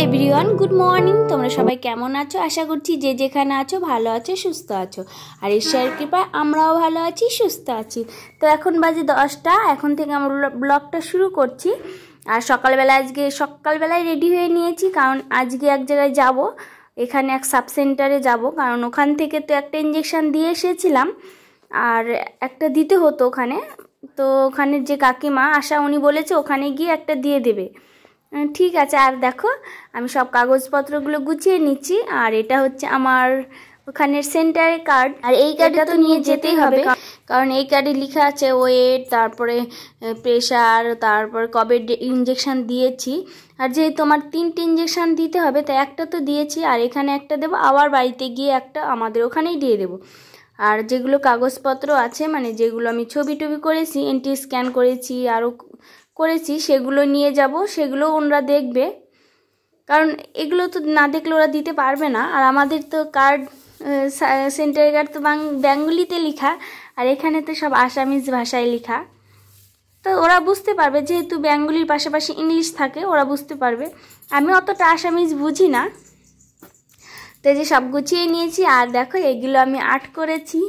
Everyone, good morning. তোমরা সবাই কেমন আছো? আশা করছি যে যেখানে আছো ভালো আছো, সুস্থ আছো। আর ঈশ্বরের কৃপায় আমরাও ভালো আছি, সুস্থ আছি। তো এখন বাজে 10টা। এখন থেকে আমরা ব্লগটা শুরু করছি। আর সকালবেলায় রেডি হয়ে নিয়েছি, কারণ আজকে এক জায়গায় যাব। এখানে এক সাব সেন্টারে যাব, কারণ ওখান থেকে তো একটা ইঞ্জেকশান দিয়ে এসেছিলাম আর একটা দিতে হতো ওখানে। তো ওখানের যে কাকিমা আশা, উনি বলেছে ওখানে গিয়ে একটা দিয়ে দেবে। ঠিক আছে। আর দেখো, আমি সব কাগজপত্রগুলো গুছিয়ে নিচ্ছি। আর এটা হচ্ছে আমার ওখানের সেন্টারের কার্ড। আর এই কার্ডটা তো নিয়ে যেতেই হবে, কারণ এই কার্ডে লেখা আছে ওয়েট, তারপরে প্রেশার, তারপর কবে ইঞ্জেকশান দিয়েছি। আর যেহেতু আমার 3টে ইঞ্জেকশান দিতে হবে, তাই একটা তো দিয়েছি, আর এখানে একটা দেবো, আবার বাড়িতে গিয়ে একটা আমাদের ওখানেই দিয়ে দেবো। আর যেগুলো কাগজপত্র আছে, মানে যেগুলো আমি ছবি করেছি, এন্টি স্ক্যান করেছি, আরও করেছি, সেগুলো নিয়ে যাব। সেগুলো ওনারা দেখবে, কারণ এগুলো তো না দেখলে ওরা দিতে পারবে না। আর আমাদের তো কার্ড, সেন্টার কার্ড তো বেঙ্গলিতে লেখা, আর এখানে তো সব আসামিজ ভাষায় লেখা। তো ওরা বুঝতে পারবে, যেহেতু বেঙ্গলির পাশাপাশি ইংলিশ থাকে, ওরা বুঝতে পারবে। আমি অতটা আসামিজ বুঝি না। তো এই যে সব গুছিয়ে নিয়েছি। আর দেখো, এগুলো আমি আর্ট করেছি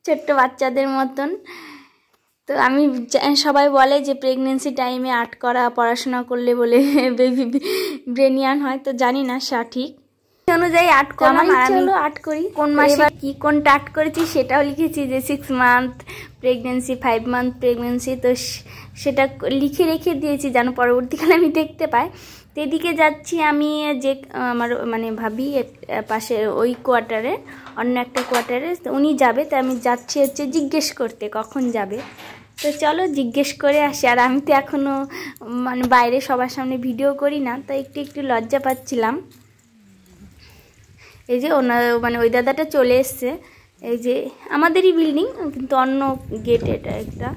ছোট্ট বাচ্চাদের মতন। তো আমি, সবাই বলে যে প্রেগনেন্সি টাইমে আর্ট করা, পড়াশোনা করলে বলে বেবি ব্রেনিয়ান হয়। তো জানি না সঠিক অনুযায়ী আর্ট করলাম। আর আমি আর্ট করি কোন মাসে কি কোনটা আর্ট করেছি সেটাও লিখেছি, যে 6 মান্থ প্রেগনেন্সি, 5 মান্থ প্রেগনেন্সি। তো সেটা লিখে রেখে দিয়েছি যেন পরবর্তীকালে আমি দেখতে পাই। তো এদিকে যাচ্ছি আমি, যে আমার মানে ভাবি পাশে ওই কোয়ার্টারে, অন্য একটা কোয়ার্টারে উনি যাবে। তো আমি যাচ্ছি হচ্ছে জিজ্ঞেস করতে কখন যাবে। তো চলো জিজ্ঞেস করে আসি। আর আমি তো এখনও মানে বাইরে সবার সামনে ভিডিও করি না, তো একটু লজ্জা পাচ্ছিলাম। এই যে ওনার মানে ওই দাদাটা চলে এসছে। এই যে আমাদেরই বিল্ডিং, কিন্তু অন্য গেট এটা একটা।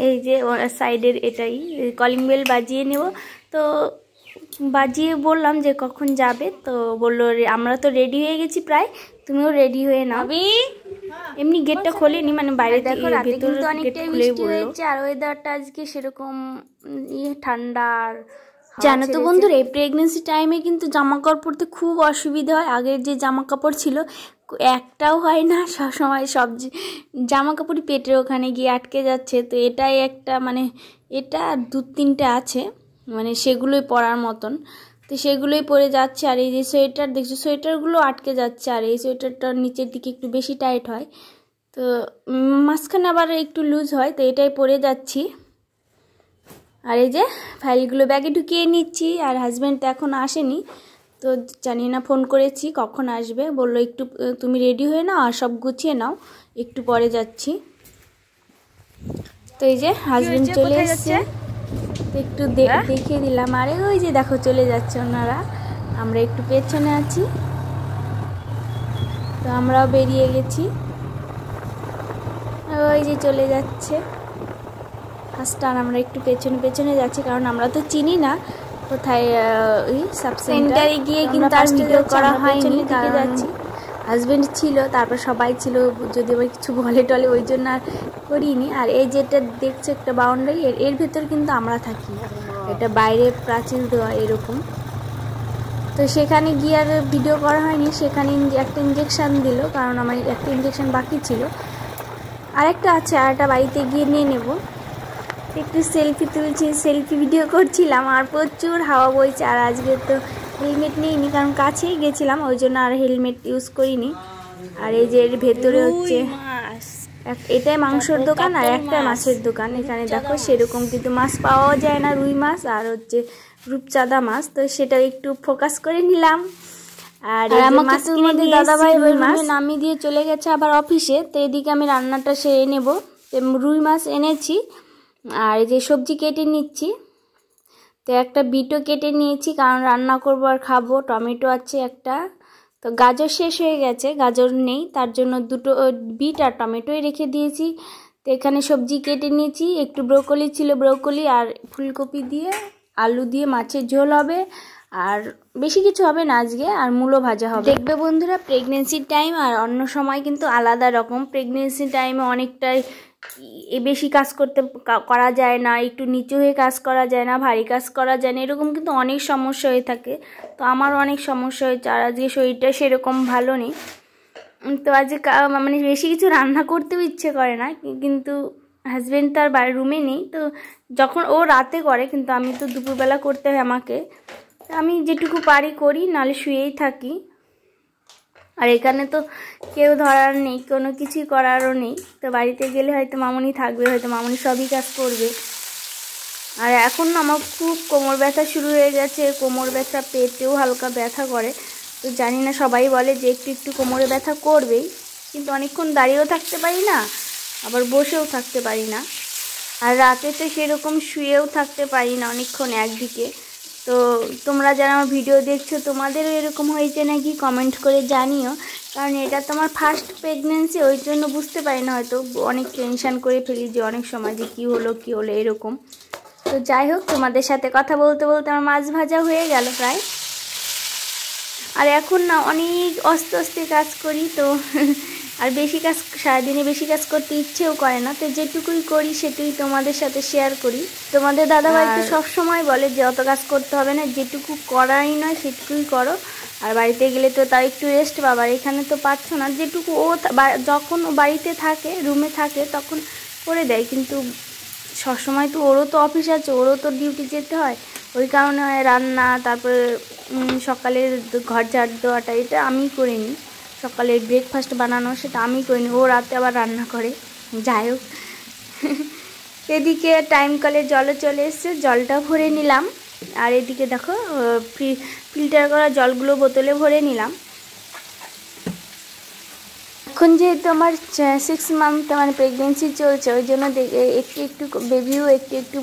এই যে সাইডের এটাই, কলিং বেল বাজিয়ে নেব। তো বাজিয়ে বললাম যে কখন যাবে। তো বললো আমরা তো রেডি হয়ে গেছি প্রায়, তুমিও রেডি হয়ে নাও। এমনি গেটটা খোলেনি, মানে বাইরে দেখো রাতে কিন্তু অনেকটাই বৃষ্টি হয়েছে। আর ওয়েদারটা আজকে সেরকম ঠান্ডা। জানো তো বন্ধুরা, এই প্রেগনেন্সি টাইমে কিন্তু জামা কাপড় পরতে খুব অসুবিধা হয়। আগের যে জামা কাপড় ছিল একটাও হয় না, সবসময় সব জামা কাপড়ই পেটের ওখানে গিয়ে আটকে যাচ্ছে। তো এটাই একটা, মানে এটা 2-3টে আছে, মানে সেগুলোই পরার মতন। তো সেগুলোই পরে যাচ্ছে। আর এই যে সোয়েটার দেখছো, সোয়েটারগুলো আটকে যাচ্ছে। আর এই সোয়েটারটার নিচের দিকে একটু বেশি টাইট হয়, তো মাঝখানে আবার একটু লুজ হয়। তো এটাই পরে যাচ্ছি। আর এই যে ফাইলগুলো ব্যাগে ঢুকিয়ে নিচ্ছি। আর হাজব্যান্ড তো এখন আসেনি, তো জানি না, ফোন করেছি কখন আসবে। বললো একটু তুমি রেডি হয়ে নাও আর সব গুছিয়ে নাও, একটু পরে যাচ্ছি। তো এই যে হাজব্যান্ড চলে এসছে, তো একটু দেখিয়ে দিলাম। আরে ওই যে দেখো চলে যাচ্ছে ওনারা, আমরা একটু পেছনে আছি। তো আমরাও বেরিয়ে গেছি, ওই যে চলে যাচ্ছে ফার্স্ট। আর আমরা একটু পেছনে যাচ্ছি, কারণ আমরা তো চিনি না কোথায়। ওই সাব সেন্টারে গিয়ে কিন্তু আর ভিডিও করা হয়নি, দিকে যাচ্ছি। হাজব্যান্ড ছিল, তারপর সবাই ছিল, যদি আবার কিছু বলে টলে, ওই জন্য আর করিনি। আর এই যেটা দেখছো একটা বাউন্ডারি, এর ভেতর কিন্তু আমরা থাকি, এটা বাইরে প্রাচীর দেওয়া এরকম। তো সেখানে গিয়ে আর ভিডিও করা হয়নি। সেখানে একটা ইঞ্জেকশান দিল, কারণ আমার একটা ইঞ্জেকশান বাকি ছিল, আরেকটা আছে, আরেকটা বাড়িতে গিয়ে নিয়ে নেব। একটু সেলফি তুলছি, সেলফি ভিডিও করছিলাম। আর প্রচুর হাওয়া বইছে। আর আজকে তো হেলমেট নিইনি, কারণ কাছেই গেছিলাম, ওই জন্য আর হেলমেট ইউজ করিনি। আর এই যে এর ভেতরে হচ্ছে এটাই মাংসের দোকান, আর একটা মাছের দোকান। এখানে দেখো সেরকম কিন্তু মাছ পাওয়া যায় না, রুই মাছ আর হচ্ছে রূপচাঁদা মাছ। তো সেটা একটু ফোকাস করে নিলাম। আর আমাকে মধ্যে দাদাভাই মাছ নামিয়ে দিয়ে চলে গেছে আবার অফিসে। তো এদিকে আমি রান্নাটা সেরে নেব। রুই মাছ এনেছি, আর এই যে সবজি কেটে নিচ্ছি। তো একটা বিটও কেটে নিয়েছি, কারণ রান্না করবো আর খাবো। টমেটো আছে একটা, তো গাজর শেষ হয়ে গেছে, গাজর নেই, তার জন্য 2টো বিট আর টমেটোই রেখে দিয়েছি। তো এখানে সবজি কেটে নিয়েছি, একটু ব্রোকলি ছিল, ব্রোকলি আর ফুলকপি দিয়ে আলু দিয়ে মাছের ঝোল হবে। আর বেশি কিছু হবে না আজকে, আর মূলো ভাজা হবে। দেখবে বন্ধুরা, প্রেগনেন্সির টাইম আর অন্য সময় কিন্তু আলাদা রকম। প্রেগনেন্সি টাইমে অনেকটাই বেশি কাজ করা যায় না, একটু নিচু হয়ে কাজ করা যায় না, ভারী কাজ করা যায় না, এরকম কিন্তু অনেক সমস্যা হয়ে থাকে। তো আমারও অনেক সমস্যা হয়েছে, আর আজকে শরীরটা সেরকম ভালো নেই। তো আজকে মানে বেশি কিছু রান্না করতেও ইচ্ছে করে না, কিন্তু হাজব্যান্ড তার বাড়ির রুমে নেই, তো যখন ও রাতে করে, কিন্তু আমি তো দুপুরবেলা করতে হয় আমাকে। আমি যেটুকু পারি করি, নাহলে শুয়েই থাকি। আর এখানে তো কেউ ধরার নেই, কোনো কিছুই করারও নেই। তো বাড়িতে গেলে হয়তো মামুনি থাকবে, হয়তো মামুনি সবই কাজ করবে। আর এখন আমার খুব কোমর ব্যথা শুরু হয়ে গেছে, কোমর ব্যথা, পেটেও হালকা ব্যথা করে। তো জানি না, সবাই বলে যে একটু একটু কোমরে ব্যথা করবেই, কিন্তু অনেকক্ষণ দাঁড়িয়েও থাকতে পারি না, আবার বসেও থাকতে পারি না। আর রাতে তো সেরকম শুয়েও থাকতে পারি না অনেকক্ষণ একদিকে। তো তোমরা যারা আমার ভিডিও দেখছো, তোমাদেরও এরকম হয়েছে নাকি কমেন্ট করে জানিও, কারণ এটা তো আমার ফার্স্ট প্রেগনেন্সি, ওই জন্য বুঝতে পারি না, হয়তো অনেক টেনশান করে ফেলি যে অনেক সময় যে কী হলো এরকম। তো যাই হোক, তোমাদের সাথে কথা বলতে বলতে আমার মাছ ভাজা হয়ে গেল প্রায়। আর এখন না অনেক আস্তে আস্তে কাজ করি, তো আর বেশি কাজ, সারাদিনে বেশি কাজ করতে ইচ্ছেও করে না। তো যেটুকুই করি সেটুকুই তোমাদের সাথে শেয়ার করি। তোমাদের দাদাভাই তো সবসময় বলে যে অত কাজ করতে হবে না, যেটুকু করাই নয় সেটুকুই করো। আর বাড়িতে গেলে তো তাও একটু রেস্ট পাবা, এখানে তো পাচ্ছ না। যেটুকু ও যখন ও বাড়িতে থাকে, রুমে থাকে, তখন করে দেয়, কিন্তু সবসময় তো ওরও তো অফিস আছে, ওরও তো ডিউটি যেতে হয়। ওই কারণে রান্না, তারপরে সকালের ঘর ঝাড় দেওয়াটা এটা আমি করে নিই, সকালের ব্রেকফাস্ট বানানো সেটা আমি করে নিই, ও রাতে আবার রান্না করে। যাই হোক, এদিকে টাইম কলে জলও চলে এসছে, জলটা ভরে নিলাম। আর এদিকে দেখো ফিল্টার করা জলগুলো বোতলে ভরে নিলাম। এখন যেহেতু আমার 6 মান্থ মানে প্রেগনেন্সি চলছে, ওই জন্য একটু একটু বেবিও একটু একটু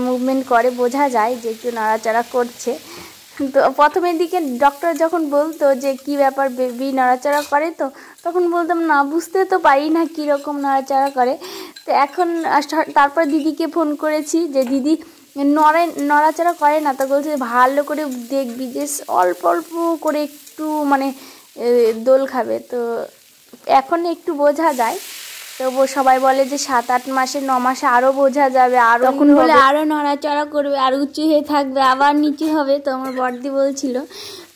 মুভমেন্ট করে, বোঝা যায় যে একটু নাড়াচাড়া করছে। তো প্রথমের দিকে ডক্টর যখন বলতো যে কি ব্যাপার বেবি নাড়াচাড়া করে, তো তখন বলতাম না, বুঝতে তো পারি না কীরকম নাড়াচাড়া করে। তো এখন তারপর দিদিকে ফোন করেছি যে দিদি নড়াচাড়া করে না, তো বলছে ভালো করে দেখবি যে অল্প অল্প করে একটু মানে দোল খাবে। তো এখন একটু বোঝা যায়। তো সবাই বলে যে 7-8 মাসে 9 মাসে আরও বোঝা যাবে, আরও তখন বলে আরও নড়াচড়া করবে, আর উঁচু হয়ে থাকবে, আবার নিচু হবে। তো আমার বড়দি বলছিল।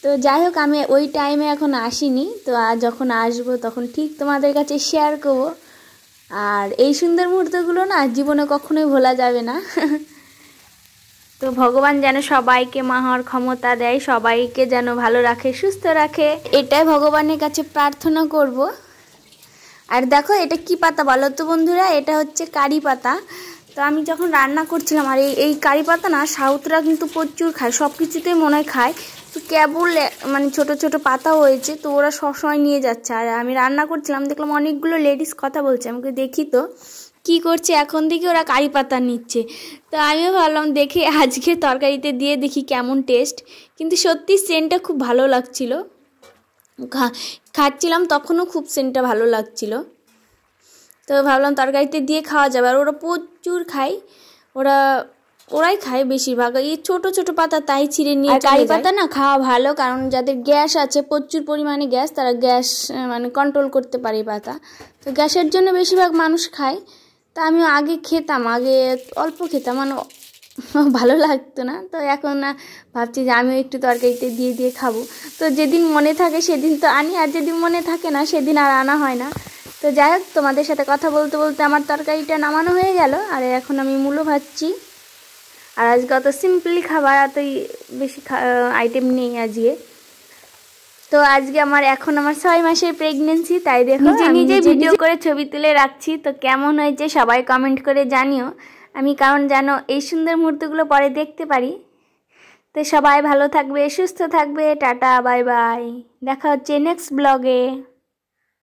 তো যাই হোক, আমি ওই টাইমে এখন আসিনি, তো আর যখন আসবো তখন ঠিক তোমাদের কাছে শেয়ার করবো। আর এই সুন্দর মুহূর্তগুলো না জীবনে কখনোই ভোলা যাবে না। তো ভগবান যেন সবাইকে মা হওয়ার ক্ষমতা দেয়, সবাইকে যেন ভালো রাখে, সুস্থ রাখে, এটাই ভগবানের কাছে প্রার্থনা করব। আর দেখো এটা কি পাতা বলো তো বন্ধুরা, এটা হচ্ছে কারি পাতা। তো আমি যখন রান্না করছিলাম, আর এই কারি পাতা না সাউথরা কিন্তু প্রচুর খায়, সব কিছুতেই মনে হয় খায়। তো কেবল মানে ছোট ছোট পাতা হয়েছে, তো ওরা সবসময় নিয়ে যাচ্ছে। আর আমি রান্না করছিলাম, দেখলাম অনেকগুলো লেডিস কথা বলছে, আমাকে দেখি তো কি করছে, এখন দেখি ওরা কারি পাতা নিচ্ছে। তো আমিও ভাবলাম দেখে আজকে তরকারিতে দিয়ে দেখি কেমন টেস্ট। কিন্তু সত্যি সেন্টটা খুব ভালো লাগছিল, খাচ্ছিলাম তখনও খুব সেন্টটা ভালো লাগছিল। তো ভাবলাম তরকারিতে দিয়ে খাওয়া যাবে। আর ওরা প্রচুর খায়, ওরাই খায় বেশিরভাগ এই ছোট ছোট পাতা, তাই ছিঁড়ে নিয়ে। কারি পাতা না খাওয়া ভালো, কারণ যাদের গ্যাস আছে, প্রচুর পরিমাণে গ্যাস, তারা গ্যাস মানে কন্ট্রোল করতে পারে পাতা। তো গ্যাসের জন্য বেশিরভাগ মানুষ খায়। তা আমি আগে খেতাম, আগে অল্প খেতাম, মানে ভালো লাগতো না। তো এখন না ভাবছি যে আমিও একটু তরকারিতে দিয়ে দিয়ে খাবো। তো যেদিন মনে থাকে সেদিন তো আনি, আর যেদিন মনে থাকে না সেদিন আর আনা হয় না। তো যাই হোক, তোমাদের সাথে কথা বলতে বলতে আমার তরকারিটা নামানো হয়ে গেল। আর এখন আমি মূলো ভাজছি। আর আজকে অত সিম্পলি খাবার, এতই বেশি আইটেম নেই আজকে। তো আজকে এখন আমার 6 মাসের প্রেগনেন্সি, তাই দেখো নিজে ভিডিও করে ছবি তুলে রাখছি। তো কেমন হয়েছে সবাই কমেন্ট করে জানিও, আমি কারণ যেন এই সুন্দর মুহূর্তগুলো পরে দেখতে পারি। তো সবাই ভালো থাকবে, সুস্থ থাকবে, টাটা, বাই বাই, দেখা হচ্ছে নেক্সট ব্লগে।